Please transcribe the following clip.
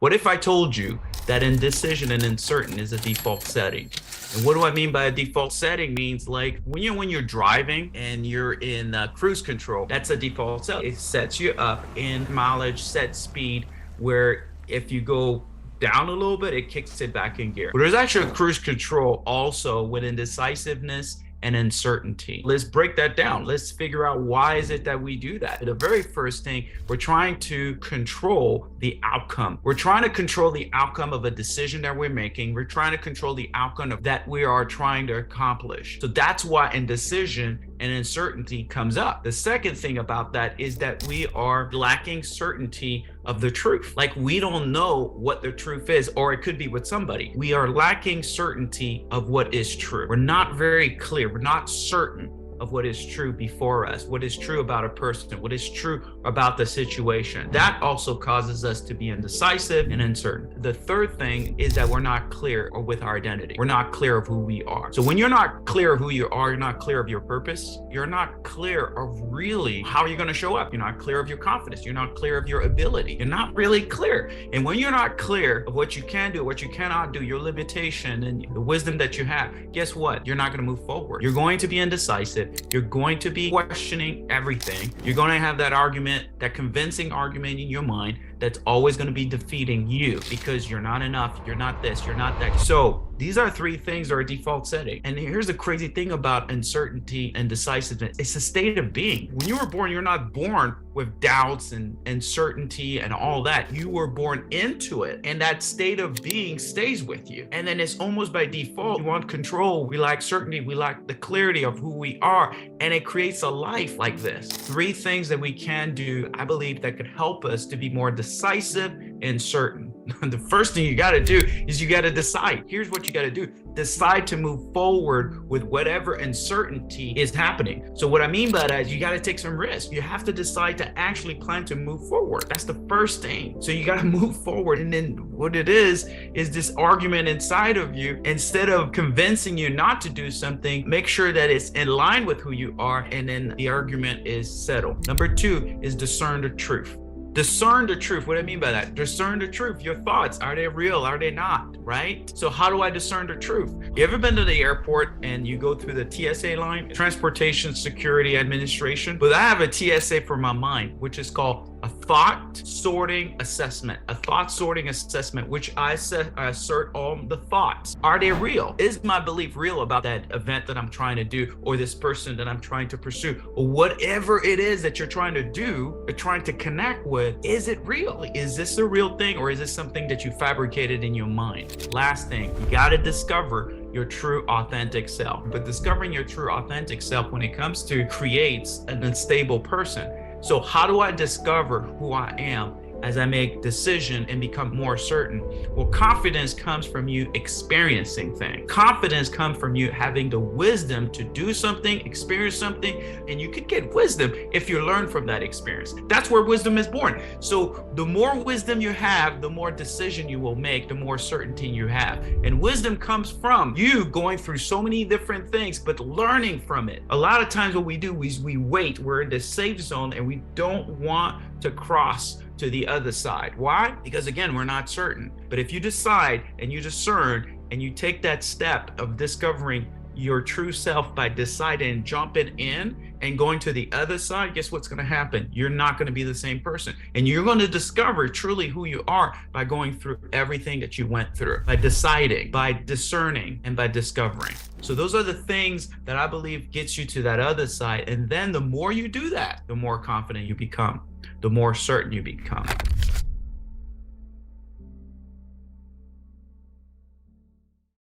What if I told you that indecision and uncertain is a default setting? And what do I mean by a default setting? Means like when you're driving and you're in cruise control, that's a default setting. It sets you up in mileage, set speed, where if you go down a little bit, it kicks it back in gear. But there's actually a cruise control also with indecisiveness and uncertainty. Let's break that down. Let's figure out why is it that we do that. The very first thing, we're trying to control the outcome. We're trying to control the outcome of a decision that we're making. We're trying to control the outcome of that we are trying to accomplish. So that's why indecision and uncertainty comes up. The second thing about that is that we are lacking certainty of the truth. Like we don't know what the truth is, or it could be with somebody. We are lacking certainty of what is true. We're not very clear. We're not certain of what is true before us, what is true about a person, what is true about the situation. That also causes us to be indecisive and uncertain. The third thing is that we're not clear with our identity. We're not clear of who we are. So when you're not clear of who you are, you're not clear of your purpose, you're not clear of really how you're going to show up. You're not clear of your confidence. You're not clear of your ability. You're not really clear. And when you're not clear of what you can do, what you cannot do, your limitation and the wisdom that you have, guess what? You're not going to move forward. You're going to be indecisive. You're going to be questioning everything. You're going to have that argument, that convincing argument in your mind that's always going to be defeating you because you're not enough, you're not this, you're not that. So these are three things that are a default setting. And here's the crazy thing about uncertainty and decisiveness. It's a state of being. When you were born, you're not born with doubts and uncertainty and all that. You were born into it. And that state of being stays with you. And then it's almost by default, we want control. We lack certainty. We lack the clarity of who we are. And it creates a life like this. Three things that we can do, I believe, that could help us to be more decisive and certain. The first thing you got to do is you got to decide. Here's what you got to do. Decide to move forward with whatever uncertainty is happening. So what I mean by that is you got to take some risk. You have to decide to actually plan to move forward. That's the first thing. So you got to move forward. And then what it is this argument inside of you. Instead of convincing you not to do something, make sure that it's in line with who you are. And then the argument is settled. Number two is discern the truth. Discern the truth. What do I mean by that? Discern the truth. Your thoughts, are they real? Are they not? Right? So how do I discern the truth? You ever been to the airport and you go through the TSA line, Transportation Security Administration? But I have a TSA for my mind, which is called a thought sorting assessment. A thought sorting assessment, which I assert all the thoughts. Are they real? Is my belief real about that event that I'm trying to do, or this person that I'm trying to pursue, or whatever it is that you're trying to do or trying to connect with? Is it real? Is this a real thing, or is this something that you fabricated in your mind? Last thing, you got to discover your true authentic self. But discovering your true authentic self when it comes to creates an unstable person. So how do I discover who I am as I make decision and become more certain? Well, confidence comes from you experiencing things. Confidence comes from you having the wisdom to do something, experience something, and you could get wisdom if you learn from that experience. That's where wisdom is born. So the more wisdom you have, the more decision you will make, the more certainty you have. And wisdom comes from you going through so many different things, but learning from it. A lot of times what we do is we wait. We're in the safe zone and we don't want to cross to the other side. Why? Because again, we're not certain. But if you decide and you discern and you take that step of discovering your true self by deciding, jumping in and going to the other side, guess what's going to happen? You're not going to be the same person. And you're going to discover truly who you are by going through everything that you went through, by deciding, by discerning, and by discovering. So those are the things that I believe gets you to that other side. And then the more you do that, the more confident you become, the more certain you become.